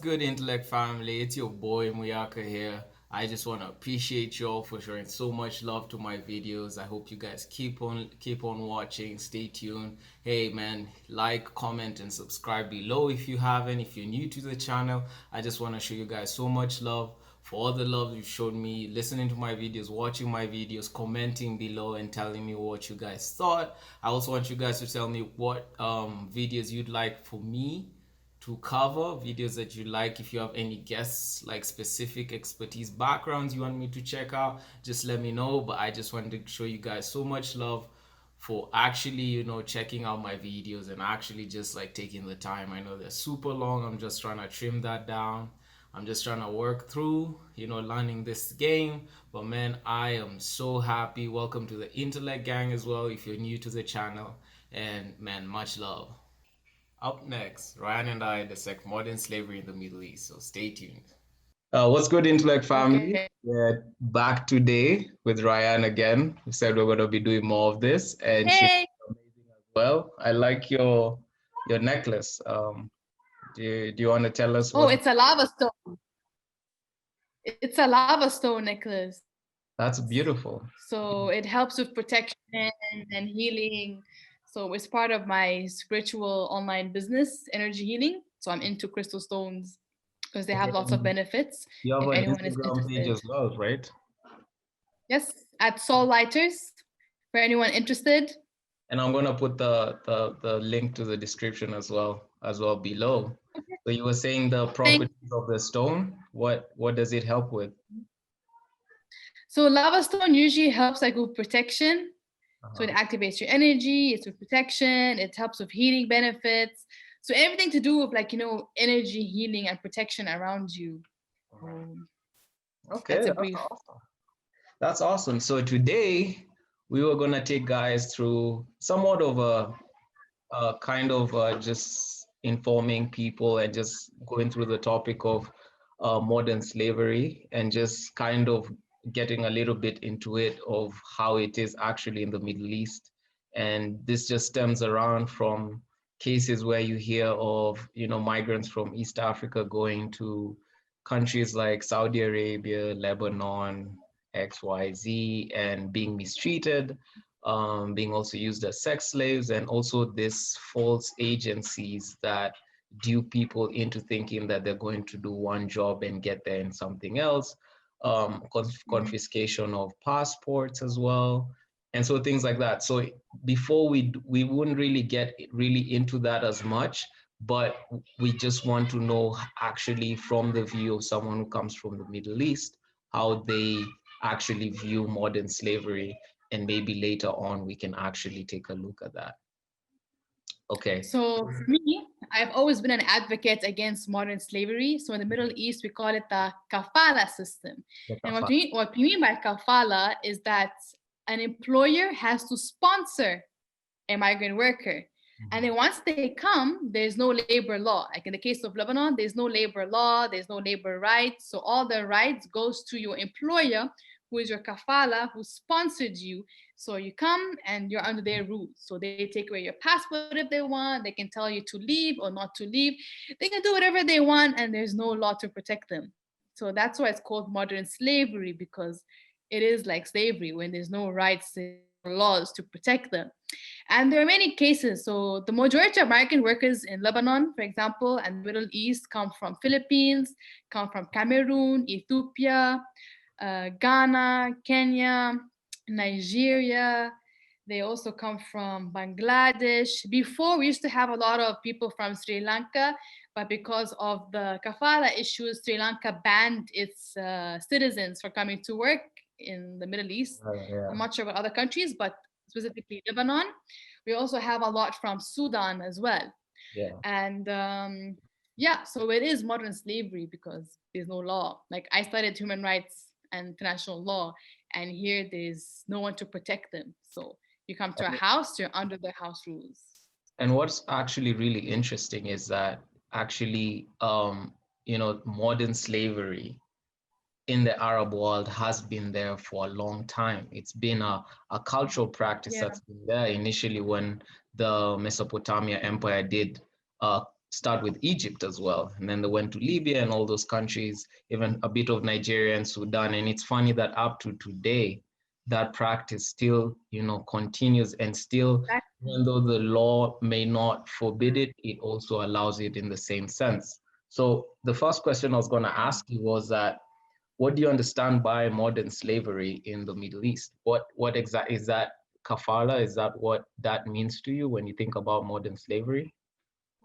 good, Intellect family? It's your boy Muyaka here. I just want to appreciate you all for showing so much love to my videos. I hope you guys keep on watching. Stay tuned. Hey man, like, comment, and subscribe below if you haven't. If you're new to the channel, I just want to show you guys so much love for all the love you've showed me, listening to my videos, watching my videos, commenting below, and telling me what you guys thought. I also want you guys to tell me what videos you'd like for me to cover, videos that you like. If you have any guests, like specific expertise backgrounds you want me to check out, just let me know. But I just wanted to show you guys so much love for actually, checking out my videos and actually just like taking the time. I know they're super long. I'm just trying to trim that down. I'm just trying to work through, learning this game. But man, I am so happy. Welcome to the Intellect Gang as well if you're new to the channel. And man, much love. Up next, Ryan and I dissect modern slavery in the Middle East, so stay tuned. What's good, Intellect family? Okay. We're back today with Ryan again. We said we're going to be doing more of this, and she's Hey. amazing as well. I like your necklace. Do you want to tell us Oh, what? it's a lava stone. It's a lava stone necklace. That's beautiful. So it helps with protection and healing. So it's part of my spiritual online business, energy healing. So I'm into crystal stones because they have Okay, lots of and benefits you have if an anyone is Instagram page interested. as well, right? Yes, at Soul Lighters for anyone interested. And I'm gonna put the link to the description as well below. So you were saying the Thank properties of the stone. What does it help with? So lava stone usually helps like with protection. So it Uh-huh. activates your energy, it's with protection, it helps with healing benefits. So everything to do with like, energy healing and protection around you. Um, Okay, that's a that's brief. awesome. That's awesome. So today we were gonna take guys through somewhat of a kind of just informing people and just going through the topic of modern slavery and just kind of getting a little bit into it of how it is actually in the Middle East. And this just stems around from cases where you hear of, migrants from East Africa going to countries like Saudi Arabia, Lebanon, XYZ, and being mistreated, being also used as sex slaves, and also this false agencies that dupe people into thinking that they're going to do one job and get there in something else. Mhm. Confiscation of passports as well, and so things like that. So before we wouldn't really get really into that as much, but we just want to know actually from the view of someone who comes from the Middle East how they actually view modern slavery, and maybe later on we can actually take a look at that. Okay. So for me, I've always been an advocate against modern slavery. So in the Middle East, we call it the kafala system. The And kafala. what we mean by kafala is that an employer has to sponsor a migrant worker. And then once they come, there's no labor law. Like in the case of Lebanon, there's no labor law, there's no labor rights. So all the rights goes to your employer, who is your kafala, who sponsored you. So you come and you're under their rules. So they take away your passport if they want. They can tell you to leave or not to leave. They can do whatever they want, and there's no law to protect them. So that's why it's called modern slavery, because it is like slavery when there's no rights, laws to protect them. And there are many cases. So the majority of American workers in Lebanon, for example, and the Middle East come from Philippines, come from Cameroon, Ethiopia, Ghana, Kenya, Nigeria. They also come from Bangladesh. Before, we used to have a lot of people from Sri Lanka, but because of the kafala issues, Sri Lanka banned its citizens from coming to work in the Middle East. Yeah, I'm not sure about other countries, but specifically Lebanon. We also have a lot from Sudan as well. yeah. And yeah, so it is modern slavery because there's no law. Like I studied human rights and international law, and here there's no one to protect them. So you come to a house, you're under the house rules. And what's actually really interesting is that actually, modern slavery in the Arab world has been there for a long time. It's been a cultural practice Yeah. that's been there initially when the Mesopotamia Empire did start with Egypt as well. And then they went to Libya and all those countries, even a bit of Nigeria and Sudan. And it's funny that up to today, that practice still, continues, and still, even Exactly. though the law may not forbid it, it also allows it in the same sense. So the first question I was going to ask you was that, what do you understand by modern slavery in the Middle East? What exactly is that? Kafala, is that what that means to you when you think about modern slavery?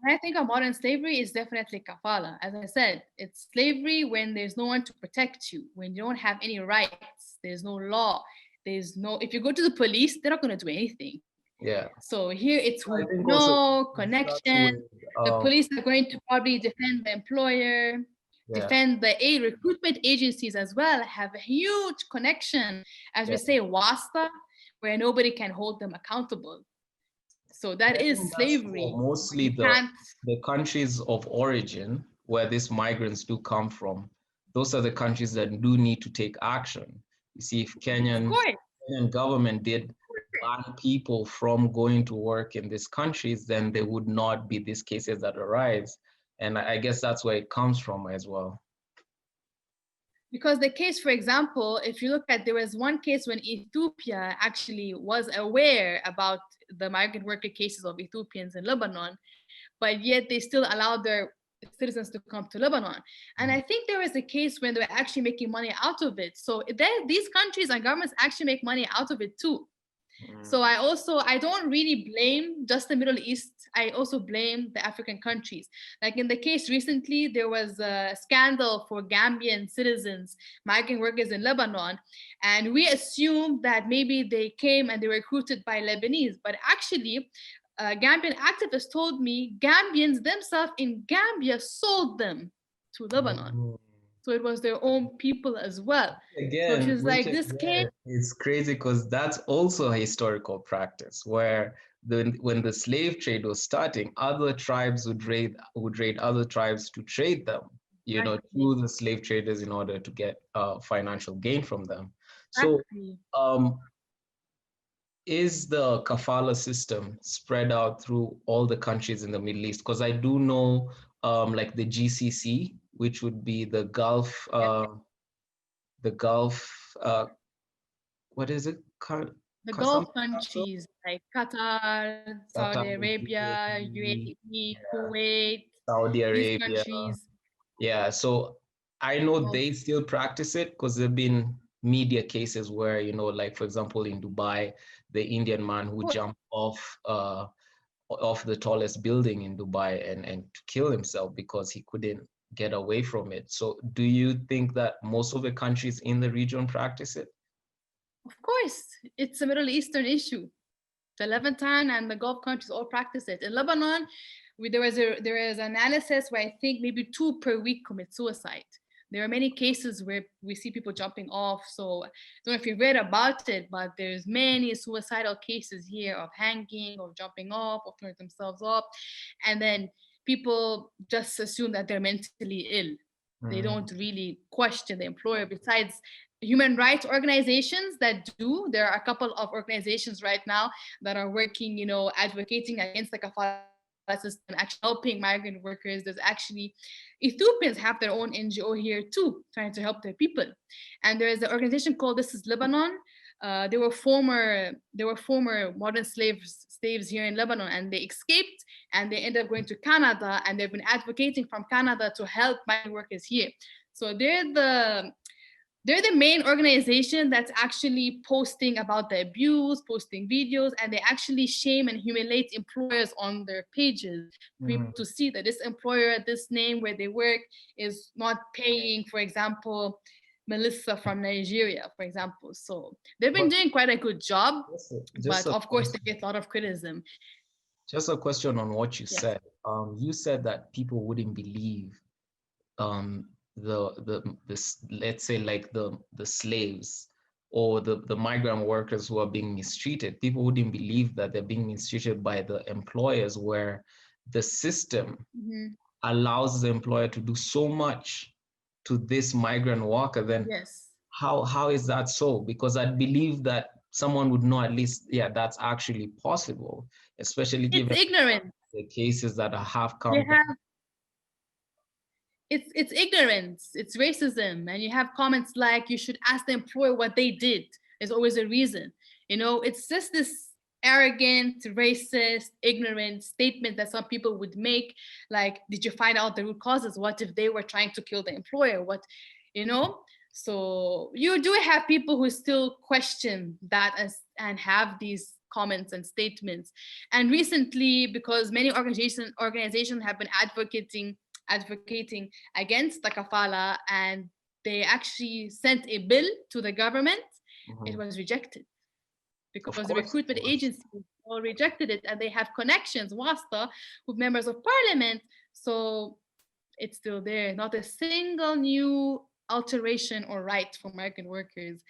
When I think of modern slavery, it's definitely kafala. As I said, it's slavery when there's no one to protect you, when you don't have any rights, there's no law, there's no, if you go to the police, they're not going to do anything. Yeah. So here it's I with think also no it starts connection. with The police are going to probably defend the employer, yeah. defend the recruitment agencies as well, have a huge connection, as we Yeah. say, wasta, where nobody can hold them accountable. So And that I is think that's for slavery. mostly You can't. the countries of origin where these migrants do come from. Those are the countries that do need to take action. You see, if Of course. Kenyan government did ban people from going to work in these countries, then there would not be these cases that arise. And I guess that's where it comes from as well. Because the case, for example, if you look at, there was one case when Ethiopia actually was aware about the migrant worker cases of Ethiopians in Lebanon, but yet they still allowed their citizens to come to Lebanon. And I think there was a case when they were actually making money out of it. So these countries and governments actually make money out of it too. So I don't really blame just the Middle East. I also blame the African countries. Like in the case recently, there was a scandal for Gambian citizens, migrant workers in Lebanon, and we assumed that maybe they came and they were recruited by Lebanese, but actually. Gambian activists told me Gambians themselves in Gambia sold them to Lebanon. Mm. So it was their own people as well. So she Again, was which like, this came. again is crazy because that's also a historical practice where when the slave trade was starting, other tribes would raid other tribes to trade them, Exactly. to the slave traders in order to get financial gain from them. So, Exactly. um, is the kafala system spread out through all the countries in the Middle East? Because I do know, like the GCC, which would be Yes. the Gulf, what is it? The Something Gulf countries like Qatar, Saudi Qatar, Arabia, UAE, UAE, yeah, Kuwait, Saudi these Arabia. countries. Yeah, so I know Well, they still practice it because there've been media cases where, like for example in Dubai, the Indian man who of jumped off the tallest building in Dubai and to kill himself because he couldn't get away from it. So do you think that most of the countries in the region practice it? course, it's a Middle Eastern issue. The Levantine and the Gulf countries all practice it. In Lebanon, there is analysis where I think maybe 2 per week commit suicide. There are many cases where we see people jumping off. So I don't know if you've read about it, but there's many suicidal cases here of hanging, of jumping off, of throwing themselves off, and then people just assume that they're mentally ill. They Mm. don't really question the employer. Besides human rights organizations that do, there are a couple of organizations right now that are working, advocating against the kafala system, actually helping migrant workers. There's actually Ethiopians have their own NGO here too, trying to help their people. And there is an organization called This Is Lebanon. They were former modern slaves here in Lebanon, and they escaped and they ended up going to Canada, and they've been advocating from Canada to help migrant workers here. So they're the main organization that's actually posting about the abuse, posting videos, and they actually shame and humiliate employers on their pages for people Mm. to see that this employer, this name where they work, is not paying, for example, Melissa from Nigeria, for example. So they've been But doing quite a good job, just but a of course they get a lot of criticism. just a question on what you Yes. said. You said that people wouldn't believe um, let's say like the slaves or the migrant workers who are being mistreated. People wouldn't believe that they're being mistreated by the employers, where the system Mhm. allows the employer to do so much to this migrant worker. Then Yes. how is that so? Because I believe that someone would know at least, yeah, that's actually possible, especially It's given ignorant. the cases that have They come. have it's ignorance, it's racism, and you have comments like you should ask the employer what they did. There's always a reason. It's just this arrogant, racist, ignorant statement that some people would make, like, did you find out the root causes? What if they were trying to kill the employer? You know? So you do have people who still question that and have these comments and statements. And recently, because many organizations have been advocating against the kafala, and they actually sent a bill to the government, it was rejected Of because the course it recruitment was. agencies all rejected it, and they have connections, wasta, with members of parliament. So it's still there, not a single new alteration or right for migrant workers.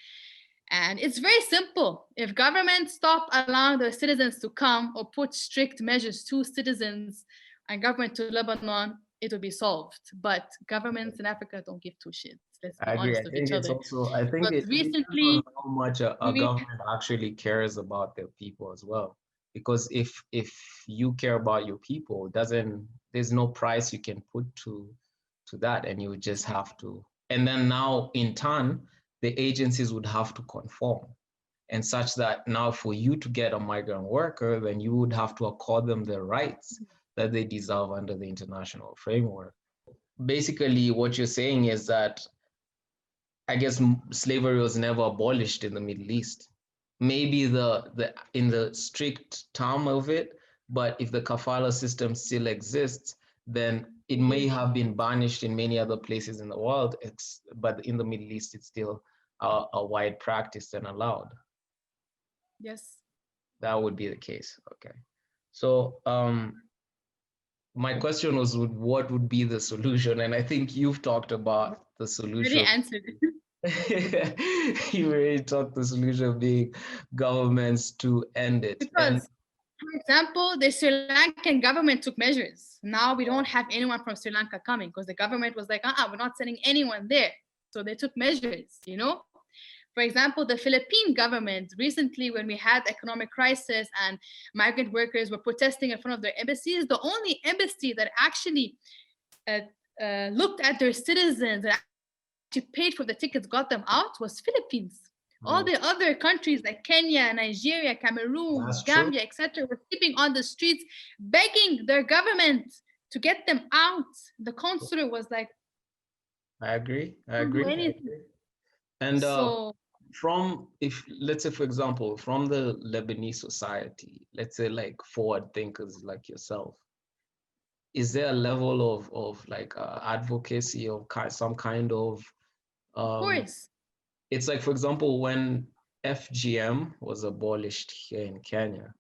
And it's very simple. If government stop allowing their citizens to come or put strict measures to citizens and government to Lebanon, it will be solved. But governments in Africa don't give two shits. Let's be I agree. honest I with think each it's other. also, I think But it depends on recently, how much a we government actually cares about their people as well. Because if you care about your people, there's no price you can put to that, and you would just have to. And then now in turn, the agencies would have to conform, and such that now for you to get a migrant worker, then you would have to accord them the rights that they deserve under the international framework. Basically, what you're saying is that I guess slavery was never abolished in the Middle East. Maybe the in the strict term of it, but if the kafala system still exists, then it may have been banished in many other places in the world. But in the Middle East, it's still a wide practice and allowed. yes. That would be the case. Okay. So my question was, what would be the solution? And I think you've talked about the Already solution. answered. You already talked the solution being governments to end it. And Because, for example, the Sri Lankan government took measures. Now we don't have anyone from Sri Lanka coming because the government was like, we're not sending anyone there. So they took measures. For example, the Philippine government recently, when we had economic crisis and migrant workers were protesting in front of their embassies, the only embassy that actually looked at their citizens and actually paid for the tickets, got them out, was Philippines. All the other countries like Kenya, Nigeria, Cameroon, that's true. Gambia, etc., were sleeping on the streets, begging their government to get them out. The consulate was like, I agree. I "Don't do agree. anything." And So, from, if let's say, for example, from the Lebanese society, let's say like forward thinkers like yourself, is there a level of like advocacy of some kind of of um, course, it's like, for example, when FGM was abolished here in Kenya,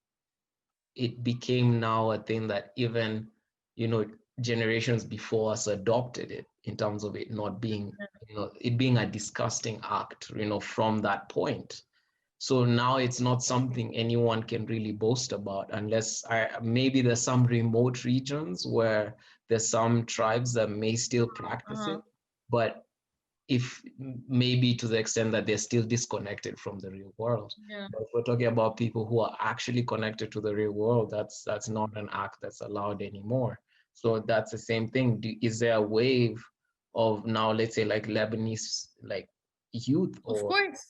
it became now a thing that even, you know, generations before us adopted it, in terms of it not being, it being a disgusting act, from that point. So now it's not something anyone can really boast about, unless maybe there's some remote regions where there's some tribes that may still practice uh-huh. it, but if maybe to the extent that they're still disconnected from the real world. Yeah. But if we're talking about people who are actually connected to the real world, that's not an act that's allowed anymore. So that's the same thing. Is there a wave of now, let's say, like Lebanese, like youth or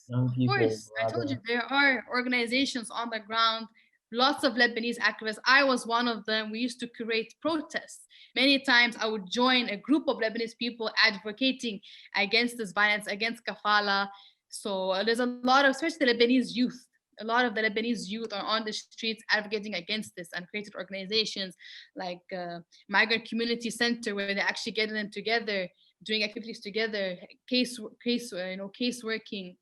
young Of people course. I told you rather? there are organizations on the ground, lots of Lebanese activists. I was one of them. We used to create protests. Many times I would join a group of Lebanese people advocating against this violence, against kafala. So there's a lot of, especially the Lebanese youth. A lot of the Lebanese youth are on the streets advocating against this and created organizations like Migrant Community Center, where they actually get them together, doing activities together, case working,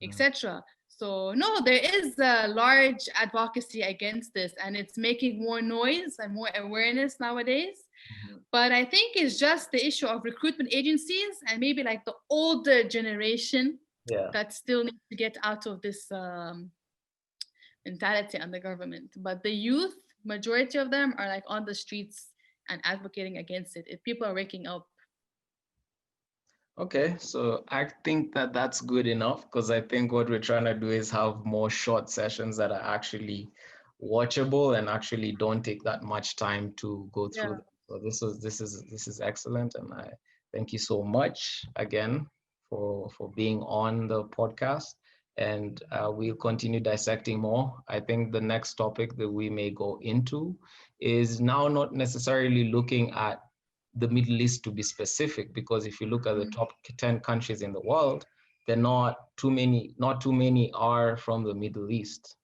etc. So no, there is a large advocacy against this, and it's making more noise and more awareness nowadays. Mhm. But I think it's just the issue of recruitment agencies and maybe like the older generation Yeah. that still needs to get out of this mentality on the government. But the youth, majority of them are like on the streets and advocating against it. If people are waking up. Okay, so I think that that's good enough, because I think what we're trying to do is have more short sessions that are actually watchable and actually don't take that much time to go through Yeah. them. So this is excellent, and I thank you so much again for being on the podcast. And we'll continue dissecting more. I think the next topic that we may go into is now not necessarily looking at the Middle East to be specific, because if you look at the Mm. top 10 countries in the world, they're not too many are from the Middle East,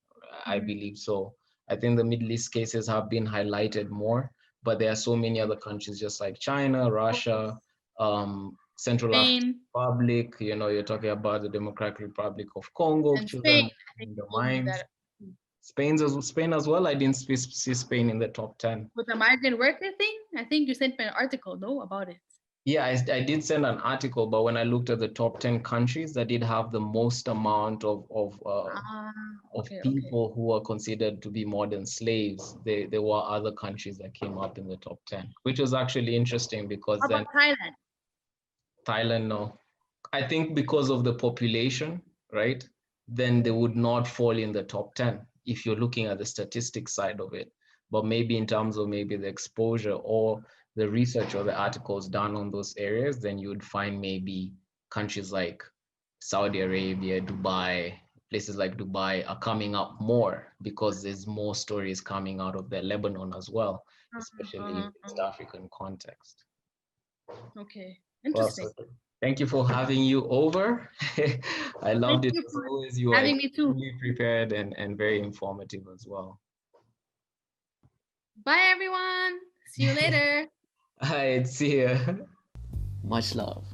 I Mm. believe. So I think the Middle East cases have been highlighted more, but there are so many other countries just like China, Russia, Central African Spain Republic, you're talking about the Democratic Republic of Congo, and Spain. children I think in you the told me mines. that Spain as well. I didn't see Spain in the top 10. with the migrant worker thing. I think you sent me an article, no, about it. Yeah, I did send an article, but when I looked at the top 10 countries that did have the most amount Ah, of okay, okay. people who are considered to be modern slaves, there were other countries that came up in the top 10, which was actually interesting because How then about Thailand? Thailand, no. I think because of the population, right? Then they would not fall in the top 10 if you're looking at the statistics side of it. But maybe in terms of maybe the exposure or the research or the articles done on those areas, then you would find maybe countries like Saudi Arabia, Dubai, places like Dubai are coming up more because there's more stories coming out of the Lebanon as well, especially in the East African context. Okay, Well, interesting. so thank you for having you over. I Thank loved it you as for always. You are having me too. extremely prepared and very informative as well. Bye, everyone. See you later. All right, see ya. Much love.